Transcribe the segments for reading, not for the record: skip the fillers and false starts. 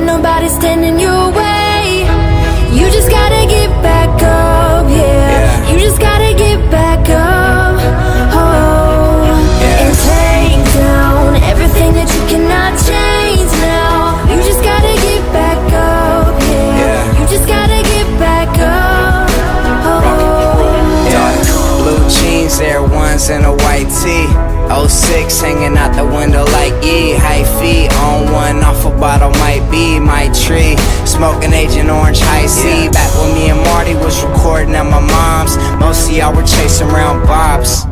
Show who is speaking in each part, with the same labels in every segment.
Speaker 1: let nobody stand in your way. You just gotta get back up, yeah. You just gotta get back up, oh, and take down everything that you cannot change now. You just gotta get back up, yeah. You just gotta get back up, oh.
Speaker 2: Blue jeans, Air Ones, and a white tee. 06 hanging out the window like ye. High feet on one, off a bottle might be my tree. Smoking Agent Orange High C. Back when me and Marty was recording at my mom's. Most of y'all were chasing around Bob's.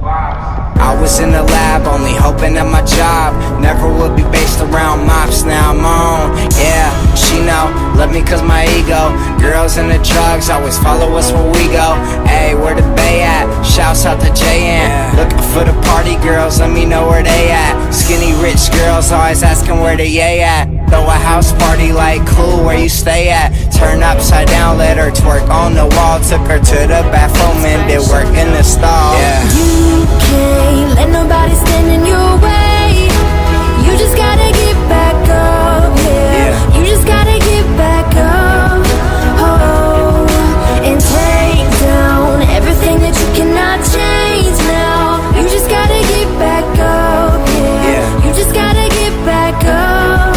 Speaker 2: I was in the lab, only hoping that my job never would be based around mops. Now I'm on, yeah, she know, love me cause my ego. Girls and the drugs always follow us where we go. Ayy, where the Bay at? Shouts out to JN. Looking for the party girls, let me know where they at. Skinny rich girls always asking where the yay at. Throw a house party like cool, where you stay at? Turn upside down, let her twerk on the wall. Took her to the bathroom and did work in the stall.
Speaker 1: You can't let nobody stand in your way. You just gotta get back up, yeah. You just gotta get back up, oh, and take down everything that you cannot change now. You just gotta get back up, yeah. You just gotta get back up,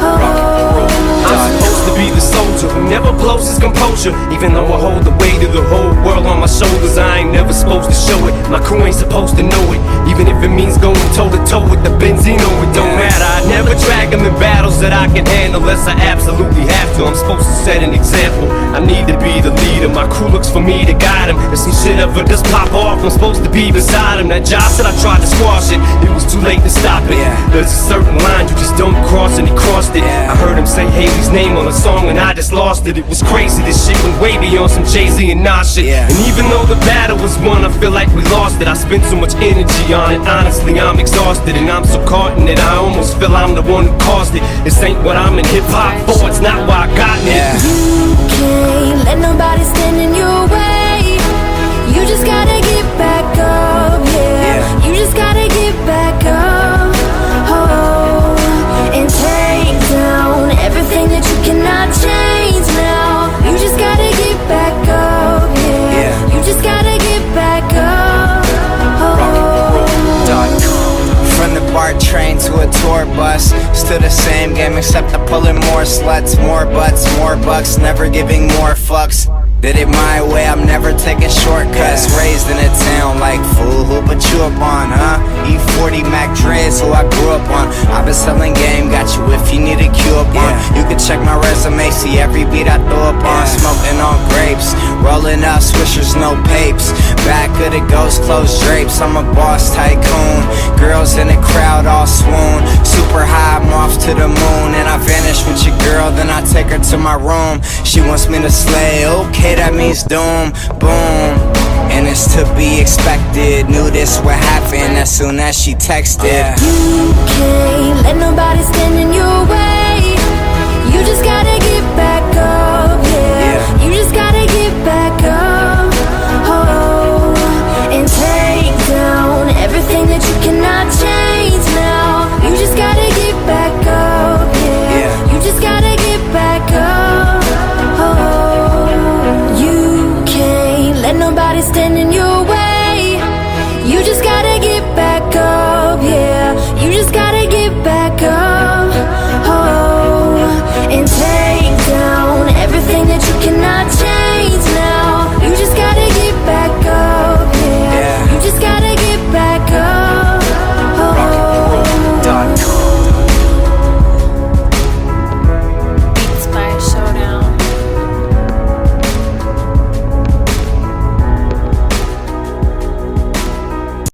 Speaker 1: oh.
Speaker 3: I'm supposed to be the soldier who never blows his composure. Even though I hold the weight of the whole world on my shoulders, I ain't never supposed to show it. My crew ain't supposed to know it. Even if it means going toe to toe with the Benzino, it don't matter. I never drag them in battles that I can handle unless I absolutely have to. I'm supposed to set an example. I need to be the leader. My crew looks for me to guide them. If some shit ever does pop off, I'm supposed to be beside him. That job said I tried to squash it. It was too late to stop it. There's a certain line you just don't cross, and he crossed it. I heard him say Haley's name on a song and I just lost it. It was crazy. This shit went way beyond some Jay-Z and Nas shit. And even though the battle was won, I feel like we lost it. I spent so much energy on it. Honestly, I'm exhausted and I'm so caught in it. I almost feel I'm the one who caused it. This ain't what I'm in hip-hop for. It's not why I got it.
Speaker 1: You can't let nobody stand in your way. You just gotta get back up, yeah. You just gotta get back up, oh, and take down everything that you cannot change now. You just gotta get back up, yeah. You just gotta get back up, oh.
Speaker 2: From the BART train to a tour bus, still the same game except I'm pulling more sluts, more butts, more bucks, never giving more fucks. Did it my way, I'm never taking shortcuts. Raised in a town like fool, who put you up on, huh? E40 Mac Dre's who I grew up on. I've been selling game, got you if you need a cue up on. You can check my resume, see every beat I throw up on. Smoking on grapes, rolling up swishers, no papes. Back of the ghost, closed drapes, I'm a boss tycoon. Girls in the crowd all swoon. Super high, I'm off to the moon. And I vanish with your girl, then I take her to my room. She wants me to slay, okay, that means doom, boom. And it's to be expected. Knew this would happen as soon as she texted.
Speaker 1: You can't let nobody stand in your way. You just gotta get back